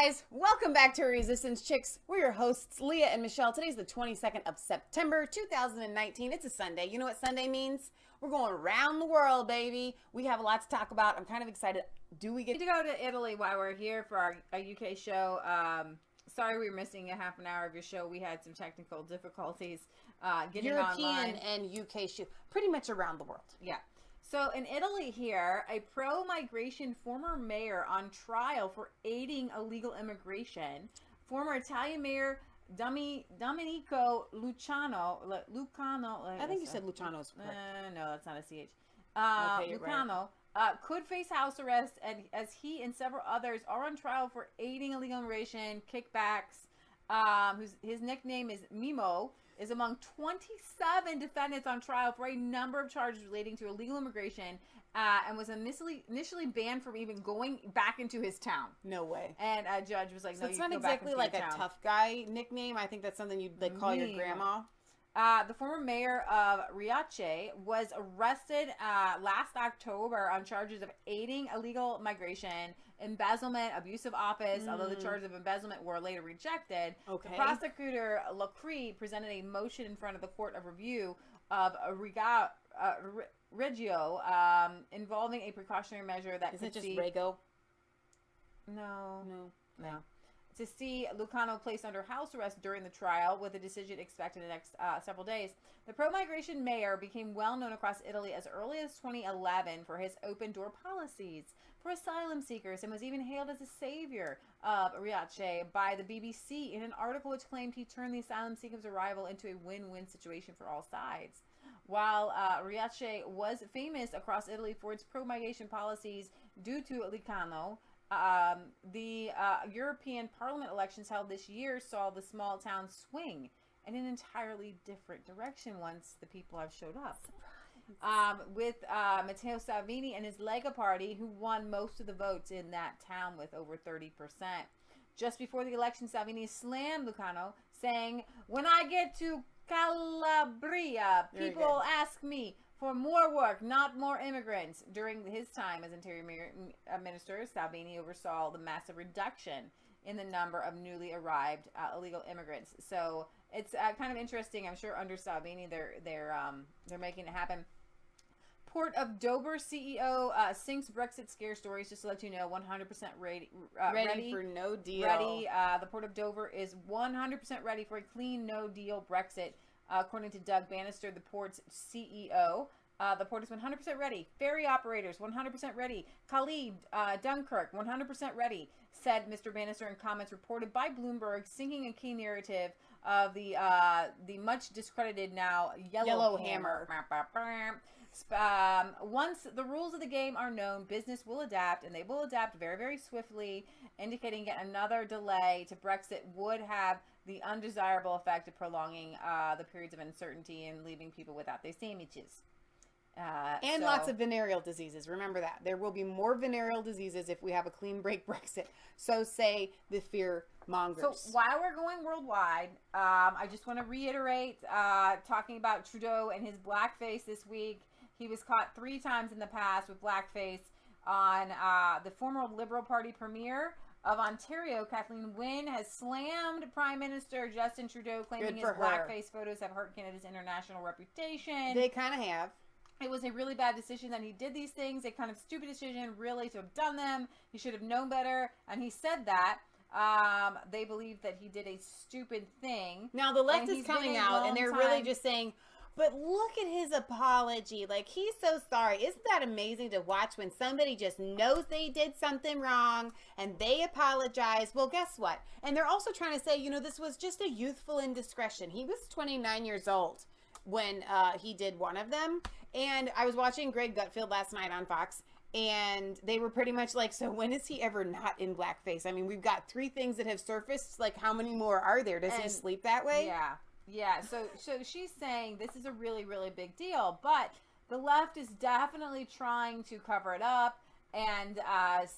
guys, welcome back to Resistance Chicks. We're your hosts, Leah and Michelle. Today's the 22nd of September, 2019. It's a Sunday. You know what Sunday means? We're going around the world, baby. We have a lot to talk about. I'm kind of excited. Do we get to go to Italy while we're here for our UK show? Sorry we were missing a half an hour of your show. We had some technical difficulties getting European online. and UK show, pretty much around the world. Yeah. So in Italy here, a pro-migration former mayor on trial for aiding illegal immigration. Former Italian mayor Domenico Lucano. I think you said Lucano's correct. No, that's not a CH. Okay, Lucano could face house arrest, and as he and several others are on trial for aiding illegal immigration, kickbacks. His nickname is Mimo. Is among 27 defendants on trial for a number of charges relating to illegal immigration, and was initially banned from even going back into his town. No way. And a judge was like, so no, it's you not can go exactly back like into a your town. tough guy nickname. I think that's something you'd like call your grandma. The former mayor of Riace was arrested last October on charges of aiding illegal migration, embezzlement, abuse of office, although the charges of embezzlement were later rejected. Okay. The prosecutor, Lacri, presented a motion in front of the Court of Review of Reggio involving a precautionary measure that Isn't it just Rego? No. To see Lucano placed under house arrest during the trial, with a decision expected in the next several days. The pro-migration mayor became well known across Italy as early as 2011 for his open-door policies for asylum seekers, and was even hailed as a savior of Riace by the BBC in an article which claimed he turned the asylum seekers' arrival into a win-win situation for all sides. While Riace was famous across Italy for its pro-migration policies due to Lucano, the European Parliament elections held this year saw the small town swing in an entirely different direction once the people have showed up. With Matteo Salvini and his Lega party, who won most of the votes in that town with over 30%. Just before the election, Salvini slammed Lucano, saying, "When I get to Calabria, people ask me for more work, not more immigrants." During his time as Interior Minister, Salvini oversaw the massive reduction in the number of newly arrived illegal immigrants. So it's kind of interesting. I'm sure under Salvini, they're making it happen. Port of Dover CEO sinks Brexit scare stories. Just to let you know, 100% ready for no deal. Ready. The Port of Dover is 100% ready for a clean, no deal Brexit. According to Doug Bannister, the port's CEO, the port is 100% ready. Ferry operators, 100% ready. Khalid, Dunkirk, 100% ready, said Mr. Bannister in comments reported by Bloomberg, sinking a key narrative of the much discredited now Yellow Hammer. Once the rules of the game are known, business will adapt, and they will adapt very, very swiftly, indicating yet another delay to Brexit would have the undesirable effect of prolonging the periods of uncertainty and leaving people without their sandwiches. And lots of venereal diseases. Remember that. There will be more venereal diseases if we have a clean break Brexit. So say the fear mongers. So while we're going worldwide, I just want to reiterate, talking about Trudeau and his blackface this week. He was caught 3 times in the past with blackface on the former Liberal Party premier of Ontario, Kathleen Wynne, has slammed Prime Minister Justin Trudeau, claiming his blackface photos have hurt Canada's international reputation. They kind of have. It was a really bad decision that he did these things, a kind of stupid decision, really, to have done them. He should have known better, and he said that. They believe that he did a stupid thing. Now, the left is coming out, and they're really just saying, but look at his apology. Like, he's so sorry. Isn't that amazing to watch when somebody just knows they did something wrong and they apologize? Well, guess what? And they're also trying to say, you know, this was just a youthful indiscretion. He was 29 years old when he did one of them. And I was watching Greg Gutfeld last night on Fox, and they were pretty much like, so when is he ever not in blackface? I mean, we've got 3 things that have surfaced. Like, how many more are there? Does he sleep that way? Yeah. Yeah, so she's saying this is a really, really big deal, but the left is definitely trying to cover it up and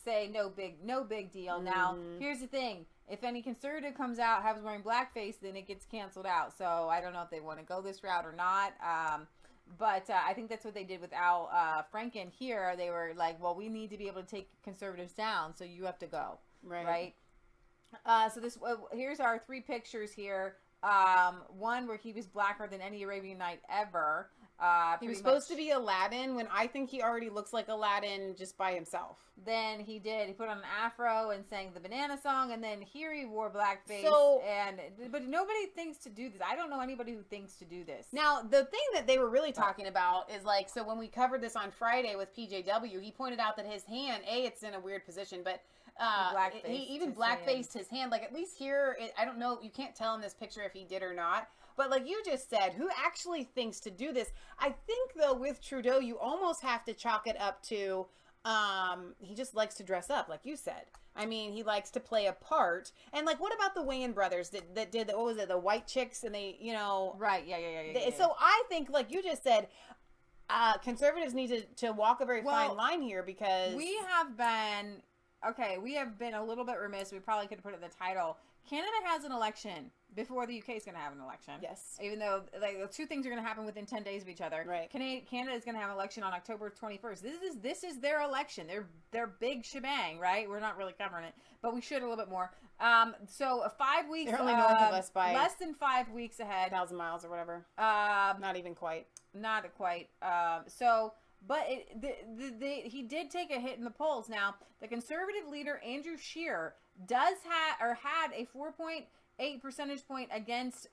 say no big deal. Now, here's the thing. If any conservative comes out, has wearing blackface, then it gets canceled out. So I don't know if they want to go this route or not. But I think that's what they did with Al Franken here. They were like, well, we need to be able to take conservatives down, so you have to go. Right? So this here's our 3 pictures here. One where he was blacker than any Arabian Night ever. He was supposed to be Aladdin when I think he already looks like Aladdin just by himself. Then he put on an afro and sang the banana song, and then here he wore blackface. But nobody thinks to do this. I don't know anybody who thinks to do this. Now, the thing that they were really talking about is like, so when we covered this on Friday with PJW, he pointed out that his hand, it's in a weird position, but he even blackfaced his hand. Like, at least here, I don't know, you can't tell in this picture if he did or not. But like you just said, who actually thinks to do this? I think, though, with Trudeau, you almost have to chalk it up to he just likes to dress up, like you said. I mean, he likes to play a part. And like, what about the Wayans brothers that did what was it, the white chicks, and they, right? Yeah. So I think, like you just said, conservatives need to walk a very fine line here, because we have been a little bit remiss. We probably could have put it in the title. Canada has an election before the UK is going to have an election. Yes. Even though like the 2 things are going to happen within 10 days of each other. Right. Canada is going to have an election on October 21st. This is their election. Their big shebang, right? We're not really covering it, but we should a little bit more. So 5 weeks. They're only north of us by less than 5 weeks ahead. 1,000 miles or whatever. Not even quite. Not quite. But he did take a hit in the polls. Now, the Conservative leader Andrew Scheer had a 4.8 percentage point against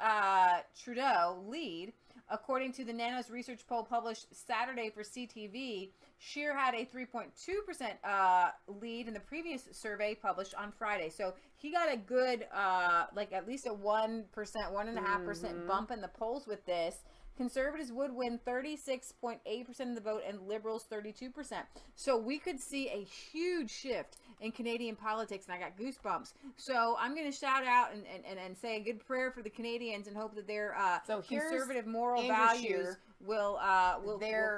Trudeau lead, according to the Nanos research poll published Saturday for CTV. Scheer had a 3.2% lead in the previous survey published on Friday. So he got a good, at least a 1%, 1.5% bump in the polls with this. Conservatives would win 36.8% of the vote and Liberals 32%. So we could see a huge shift in Canadian politics, and I got goosebumps. So I'm going to shout out and say a good prayer for the Canadians and hope that their conservative moral values will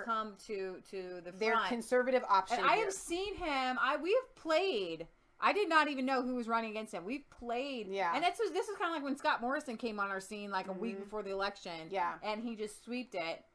come to the front. Their conservative option. And I have seen him. We have played. I did not even know who was running against him. We've played. Yeah. And this is kind of like when Scott Morrison came on our scene like a week before the election. Yeah. And he just sweeped it.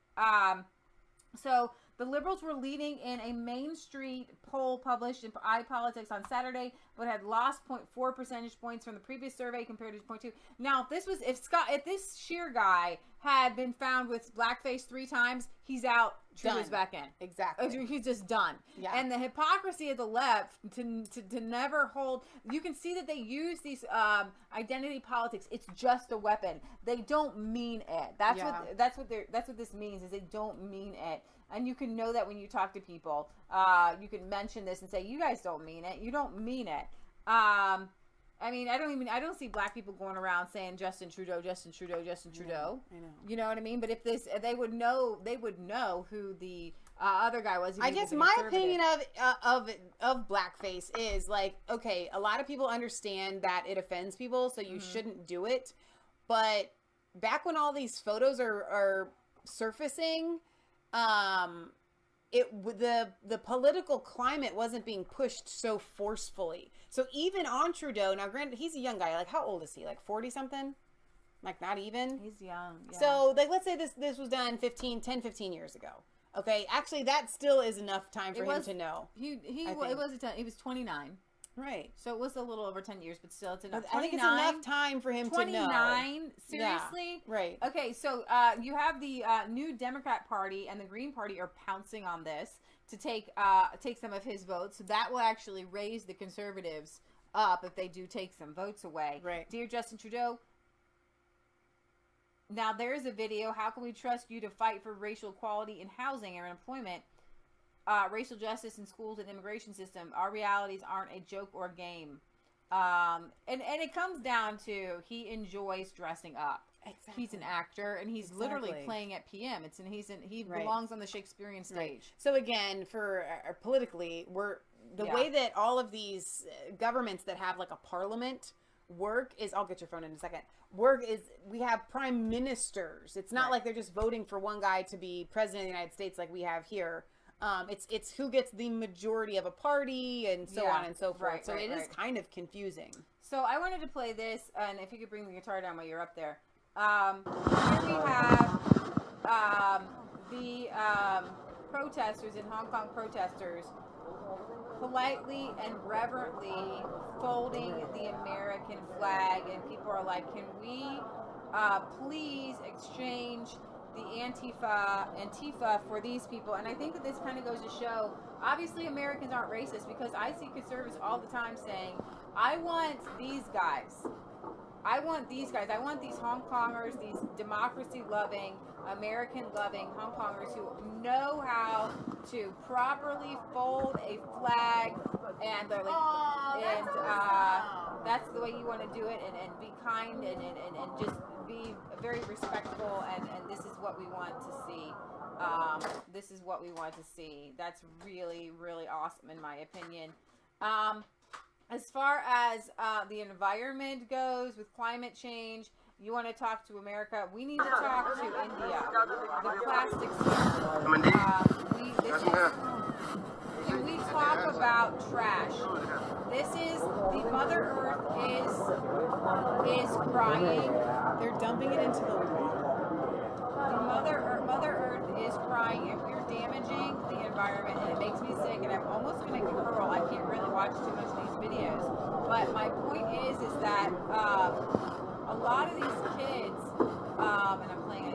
So the Liberals were leading in a Main Street poll published in iPolitics on Saturday, but had lost 0.4 percentage points from the previous survey compared to 0.2. Now, if this Scheer guy had been found with blackface 3 times, he's out. Trudeau's back in. Exactly. He's just done. Yeah. And the hypocrisy of the left to never hold. You can see that they use these identity politics. It's just a weapon. They don't mean it. That's what this means, is they don't mean it. And you can know that when you talk to people. You can mention this and say, you guys don't mean it. You don't mean it. I mean, I don't see black people going around saying Justin Trudeau, Justin Trudeau, Justin Trudeau. I know. You know what I mean? But if they would know who the other guy was. I guess my opinion of blackface is like, okay, a lot of people understand that it offends people, so you shouldn't do it. But back when all these photos are surfacing, the political climate wasn't being pushed so forcefully. So even on Trudeau, now granted, he's a young guy. Like, how old is he? Like 40 something? Like, not even? He's young. Yeah. So, like, let's say this was done 15 years ago. Okay, actually, that still is enough time for him to know. He was 29. Right. So it was a little over 10 years, but still, it's enough. I think it's enough time for him to know. 29? Seriously? Yeah, right. Okay, so you have the New Democrat Party and the Green Party are pouncing on this to take some of his votes. So that will actually raise the Conservatives up if they do take some votes away. Right. Dear Justin Trudeau, now there's a video. How can we trust you to fight for racial equality in housing and employment? Racial justice in schools and immigration system. Our realities aren't a joke or a game. And it comes down to he enjoys dressing up. Exactly. He's an actor, and he's literally playing at PM. He belongs on the Shakespearean stage. Right. So again, for politically, the way that all of these governments that have like a parliament work is, I'll get your phone in a second. We have prime ministers. It's not like they're just voting for one guy to be president of the United States like we have here. It's who gets the majority of a party and so on and so forth. It is kind of confusing. So I wanted to play this, and if you could bring the guitar down while you're up there. Here we have protesters and Hong Kong protesters politely and reverently folding the American flag, and people are like, can we please exchange the Antifa for these people? And I think that this kind of goes to show, obviously Americans aren't racist, because I see conservatives all the time saying, I want these guys. I want these guys. I want these Hong Kongers, these democracy-loving, American-loving Hong Kongers who know how to properly fold a flag, and they're like, that's the way you want to do it, and be kind, and just be very respectful, and this is what we want to see. This is what we want to see. That's really, really awesome in my opinion. As far as the environment goes with climate change, you want to talk to America, we need to talk to India. The plastics. Can we talk about trash? This is, the Mother Earth is crying. They're dumping it into the water. The Mother Earth is crying, and we're damaging the environment, and it makes me sick, and I'm almost going to curl. I can't really watch too much of these videos, but my point is that a lot of these kids, and I'm playing it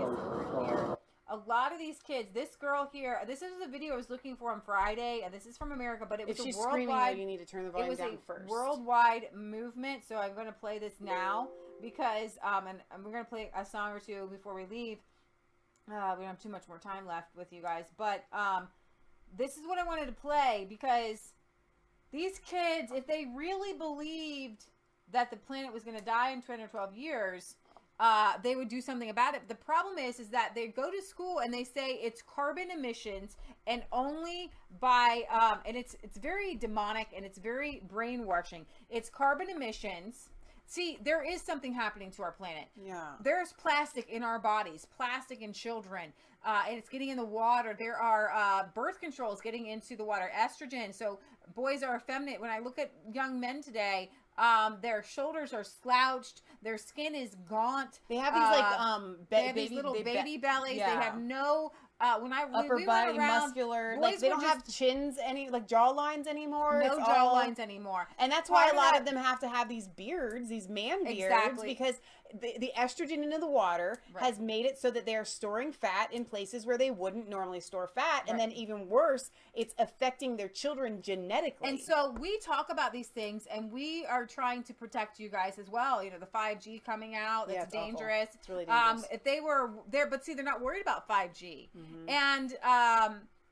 here, a lot of these kids, this girl here, this is the video I was looking for on Friday, and this is from America, but it was a worldwide, screaming, you need to turn the volume down first. Worldwide movement, so I'm going to play this now, because, and we're going to play a song or two before we leave. We don't have too much more time left with you guys, but this is what I wanted to play, because these kids, if they really believed that the planet was going to die in 10 or 12 years, they would do something about it. But the problem is that they go to school and they say it's carbon emissions, and only by, and it's very demonic, and it's very brainwashing. It's carbon emissions. See, there is something happening to our planet. Yeah. There's plastic in our bodies, plastic in children, and it's getting in the water. There are birth controls getting into the water, estrogen. So boys are effeminate. When I look at young men today, their shoulders are slouched. Their skin is gaunt. They have these these little baby bellies. Yeah. They have no... upper body muscular, like they don't have chins like jawlines anymore. No jawlines anymore, and that's why a lot of them have to have these beards, these man beards, because the estrogen into the water has made it so that they are storing fat in places where they wouldn't normally store fat, and then even worse, it's affecting their children genetically. And so we talk about these things, and we are trying to protect you guys as well. You know, the 5G coming out, that's dangerous. Awful. It's really dangerous. If they were there, but see, they're not worried about 5G. Mm-hmm. And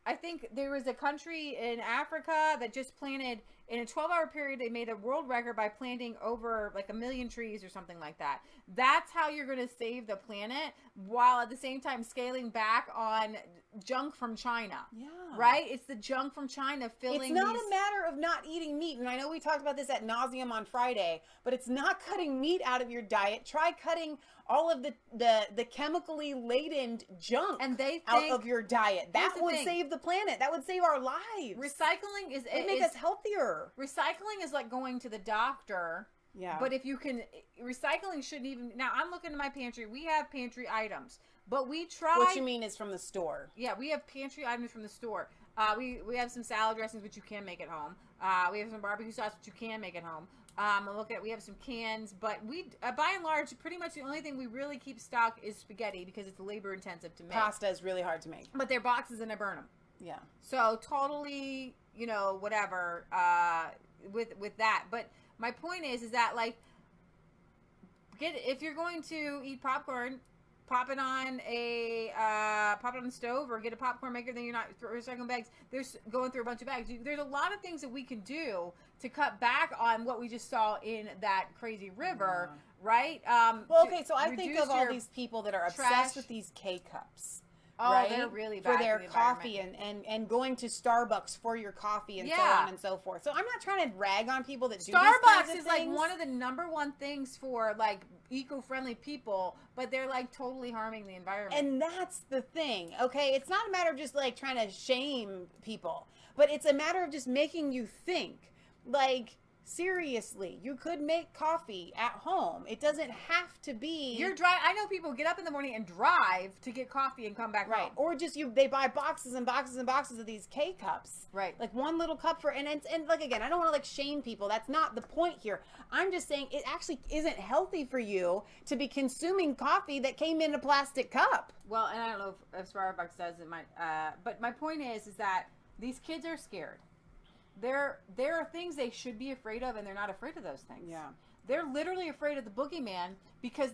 I think there was a country in Africa that just planted, in a 12-hour period, they made a world record by planting over like 1 million trees or something like that. That's how you're going to save the planet, while at the same time scaling back on junk from China. Yeah. Right? It's the junk from China filling. It's not a matter of not eating meat. And I know we talked about this ad nauseum on Friday, but it's not cutting meat out of your diet. Try cutting all of the chemically laden junk out of your diet. That would save the planet. That would save our lives. Recycling is... It would make us healthier. Recycling is like going to the doctor. Yeah. But if you can... Recycling shouldn't even... Now, I'm looking at my pantry. We have pantry items. But we try... What you mean is from the store. Yeah, we have pantry items from the store. We have some salad dressings, which you can make at home. We have some barbecue sauce, which you can make at home. We have some cans, but we, by and large, pretty much the only thing we really keep stock is spaghetti, because it's labor intensive to make. Pasta is really hard to make. But they're boxes and I burn them. Yeah. So totally, whatever, with that. But my point is that, like, if you're going to eat popcorn, pop it on the stove, or get a popcorn maker. Then you're not recycling bags. There's going through a bunch of bags. There's a lot of things that we can do to cut back on what we just saw in that crazy river, right? Well, okay, so I think of all these people that are obsessed with these K-cups. Oh, right? They're really bad for their coffee and going to Starbucks for your coffee and so on and so forth. So I'm not trying to rag on people that do these kinds of Starbucks things. is like one of the #1 things for like eco-friendly people, but they're like totally harming the environment. And that's the thing, okay? It's not a matter of just like trying to shame people, but it's a matter of just making you think. Like, Seriously, you could make coffee at home. It doesn't have to be. You're drive. I know people get up in the morning and drive to get coffee and come back home. Or just they buy boxes and boxes and boxes of these K-cups. Right. Like one little cup for, and like, again, I don't want to like shame people. That's not the point here. I'm just saying it actually isn't healthy for you to be consuming coffee that came in a plastic cup. Well, and I don't know if Starbucks does it. But my point is that these kids are scared. There are things they should be afraid of, and they're not afraid of those things. Yeah. They're literally afraid of the boogeyman because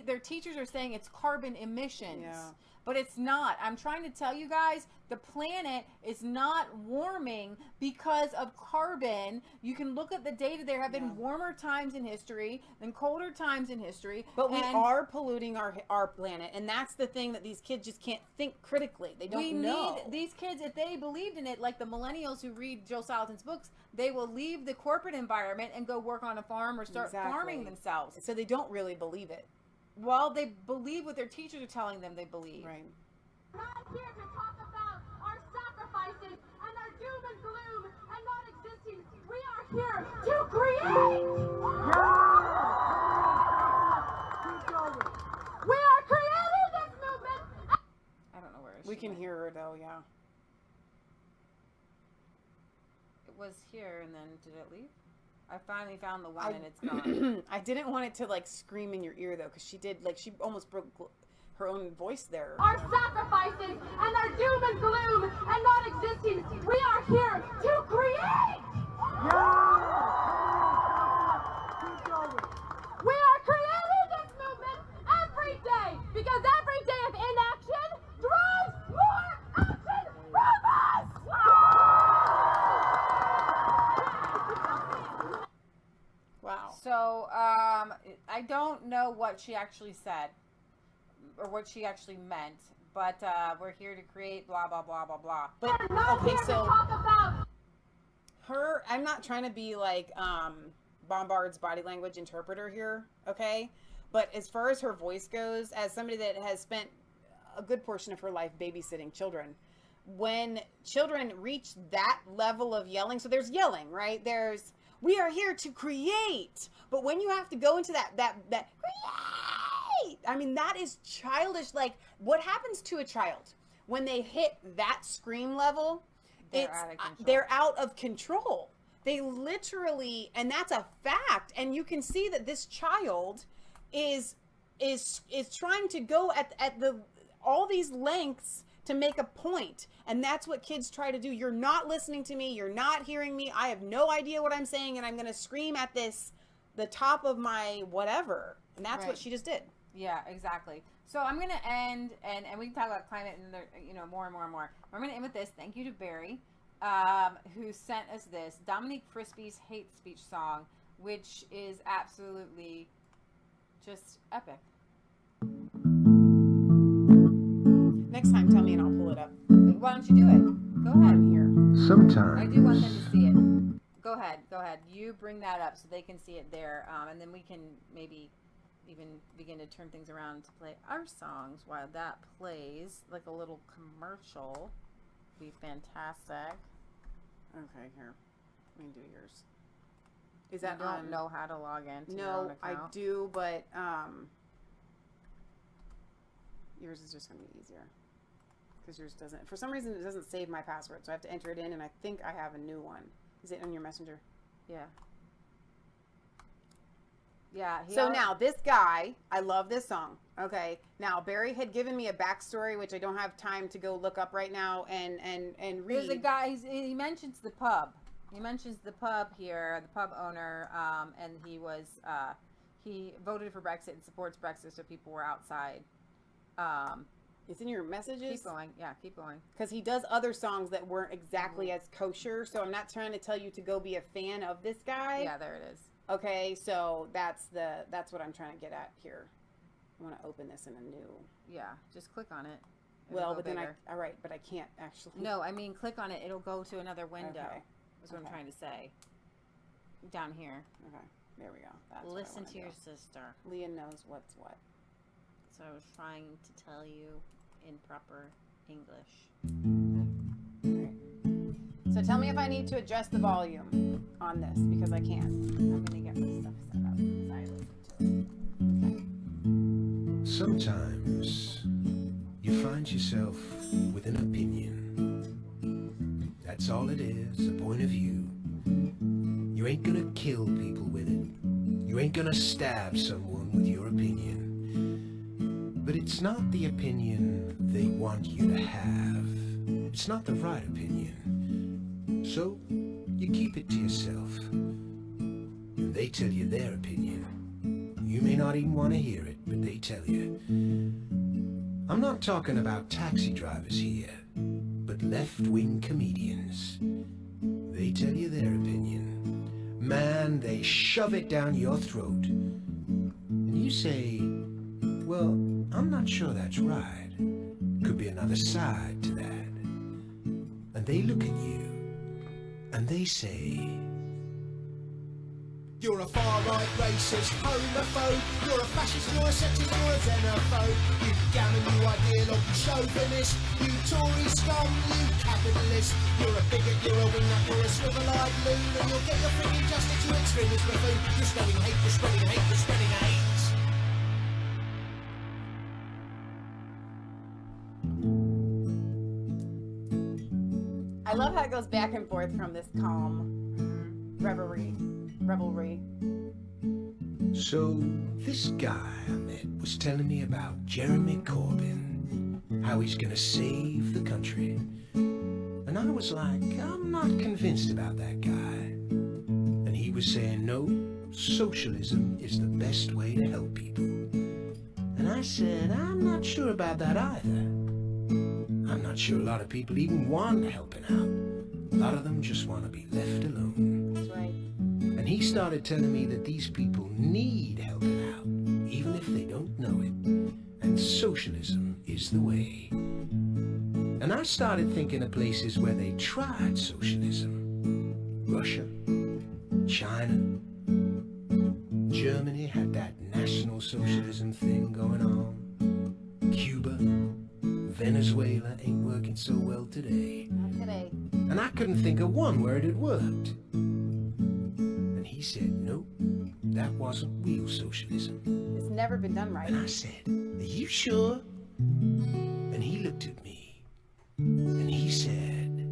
their teachers are saying it's carbon emissions. Yeah. But it's not. I'm trying to tell you guys, the planet is not warming because of carbon. You can look at the data. There have been warmer times in history than colder times in history. But we are polluting our planet, and that's the thing that these kids just can't think critically. They don't know. These kids, if they believed in it, like the millennials who read Joe Salatin's books, they will leave the corporate environment and go work on a farm or start farming themselves. So they don't really believe it. Well, they believe what their teachers are telling them they believe. Right. We're not here to talk about our sacrifices and our doom and gloom and not existing. We are here to create. We are creating this movement. I don't know where We can hear her though, yeah. It was here, and then did it leave? I finally found the one, and it's gone. I didn't want it to like scream in your ear though, because she almost broke her own voice there. Our sacrifices and our doom and gloom and not existing. We are here to create. We are creating this movement every day because every day of inaction drives more action from us. Wow. So, I don't know what she actually said or what she actually meant, but we're here to create blah, blah, blah, blah, blah. But, okay, so I'm not trying to be like Bombard's body language interpreter here, okay? But as far as her voice goes, as somebody that has spent a good portion of her life babysitting children, when children reach that level of yelling, so there's yelling, right? There's, we are here to create. But when you have to go into that create, I mean, that is childish. Like, what happens to a child when they hit that scream level? They're out of control. They literally, and that's a fact. And you can see that this child is trying to go at all these lengths to make a point. And that's what kids try to do. You're not listening to me. You're not hearing me. I have no idea what I'm saying. And I'm going to scream at the top of my whatever. And that's what she just did. Yeah, exactly. So I'm going to end, and we can talk about climate and more and more and more. I'm going to end with this. Thank you to Barry, who sent us this Dominique Frisby's hate speech song, which is absolutely just epic. Next time, tell me and I'll pull it up. Why don't you do it? Go ahead. Here. Sometimes. I do want them to see it. Go ahead. You bring that up so they can see it there, and then we can maybe even begin to turn things around to play our songs while that plays, like a little commercial. Be fantastic. Okay, here. Let me do yours. Is that don't know how to log in? No, I do, but yours is just going to be easier because yours doesn't. For some reason, it doesn't save my password, so I have to enter it in, and I think I have a new one. Is it on your messenger? Yeah. Yeah. So now this guy, I love this song. Okay. Now Barry had given me a backstory, which I don't have time to go look up right now and read. There's a guy. He mentions the pub. He mentions the pub here, the pub owner, and he voted for Brexit and supports Brexit, so people were outside. It's in your messages. Keep going. Yeah, keep going. Because he does other songs that weren't exactly as kosher. So I'm not trying to tell you to go be a fan of this guy. Yeah, there it is. Okay, so that's what I'm trying to get at here. I want to open this in a new. Yeah, just click on it. Well, but then all right, but I can't actually. No, I mean click on it. It'll go to another window. Okay. That's what I'm trying to say. Down here. Okay, there we go. That's listen to your sister. Leah knows what's what. So I was trying to tell you in proper English. Okay. So tell me if I need to adjust the volume on this, because I can't. I'm going to get my stuff set up as I listen to it. Okay. Sometimes you find yourself with an opinion. That's all it is, a point of view. You ain't gonna kill people with it. You ain't gonna stab someone with your opinion. But it's not the opinion they want you to have. It's not the right opinion. So you keep it to yourself. And they tell you their opinion. You may not even want to hear it, but they tell you. I'm not talking about taxi drivers here, but left-wing comedians. They tell you their opinion. Man, they shove it down your throat. And you say, well, I'm not sure that's right. Could be another side to that. And they look at you, and they say, you're a far-right racist, homophobe. You're a fascist, you're a sexist, you're a xenophobe. You gammon, you ideologue, you chauvinist. You Tory scum, you capitalist. You're a bigot, you're a wingnut, you're a swivel-eyed loon. And you'll get your freaking justice, you extremist buffoon. You're spreading hate, you're spreading hate, you're spreading hate. I love how it goes back and forth from this calm revelry. So this guy I met was telling me about Jeremy Corbyn, how he's gonna save the country. And I was like, I'm not convinced about that guy. And he was saying, no, socialism is the best way to help people. And I said, I'm not sure about that either. I'm not sure a lot of people even want helping out. A lot of them just want to be left alone. That's right. And he started telling me that these people need helping out, even if they don't know it. And socialism is the way. And I started thinking of places where they tried socialism. Russia, China, Germany had that national socialism thing going on. Cuba, Venezuela ain't working so well today. Not today. And I couldn't think of one where it had worked. And he said, nope, that wasn't real socialism. It's never been done right. And I said, are you sure? And he looked at me, and he said,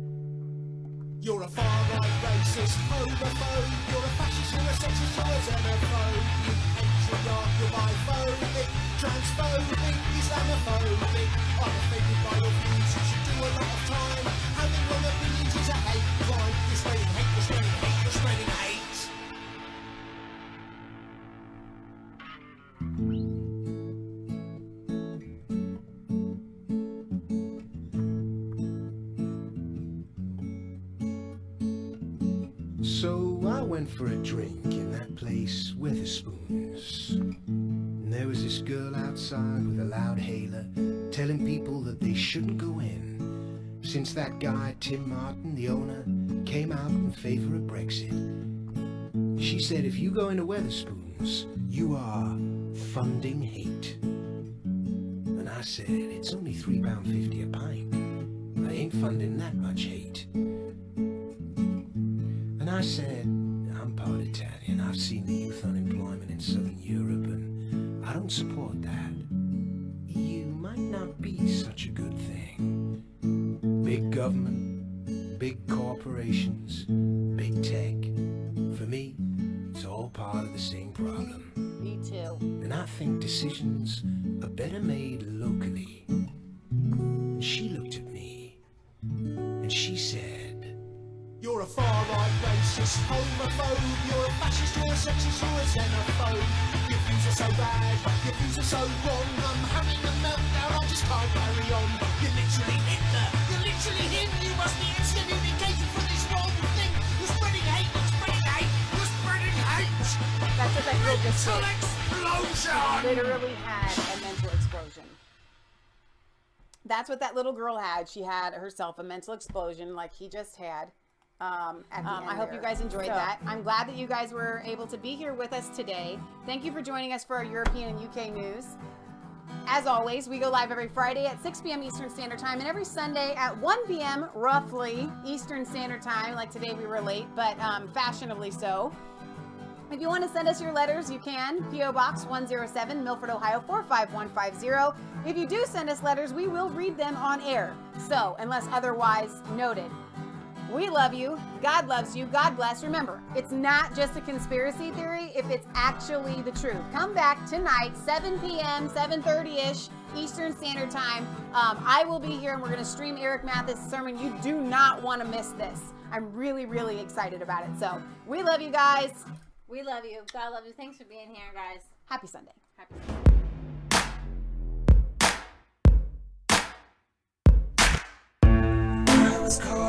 you're a far-right racist, homophobe. You're a fascist, you're a sexist, you're a xenophobe. You patriarch, you're biphobic, transphobic, Islamophobic. I'm offended by your views, you should do a lot of time. Having wrong opinions is a hate crime. You're spreading hate, you're spreading hate, you're spreading hate. so I went for a drink in that place, Weatherspoons. And there was this girl outside with a loud hailer, telling people that they shouldn't go in, since that guy, Tim Martin, the owner, came out in favor of Brexit. She said, if you go into Weatherspoons, you are funding hate. And I said, it's only £3.50 a pint. I ain't funding that much hate. And I said, I'm part Italian. I've seen the youth unemployment in Southern Europe, and I don't support that. EU might not be such a good thing. Big government, big corporations, big tech. For me, it's all part of the same problem. Me too. And I think decisions are better made locally. And she looked at me, and she said, you're a far-right racist, homophobe. You're a fascist, you're a sexist, you're a xenophobe. Your views are so bad, your views are so wrong. I'm having a meltdown, I just can't carry on. You're literally Hitler, you're literally him. You must be excommunicated for this wrong thing. You're spreading hate, you're spreading hate, you're spreading hate. That's what that girl just Mental did. explosion! Literally had a mental explosion. That's what that little girl had. She had herself a mental explosion like he just had. I hope you guys enjoyed that. I'm glad that you guys were able to be here with us today. Thank you for joining us for our European and UK news. As always, we go live every Friday at 6 p.m. Eastern Standard Time and every Sunday at 1 p.m. roughly Eastern Standard Time. Like today we were late, but fashionably so. If you want to send us your letters, you can. P.O. Box 107, Milford, Ohio 45150. If you do send us letters, we will read them on air. So, unless otherwise noted. We love you. God loves you. God bless. Remember, it's not just a conspiracy theory if it's actually the truth. Come back tonight, 7 p.m., 7:30-ish Eastern Standard Time. I will be here and we're going to stream Eric Mathis' sermon. You do not want to miss this. I'm really, really excited about it. So, we love you guys. We love you. God loves you. Thanks for being here, guys. Happy Sunday. Happy Sunday. I was caught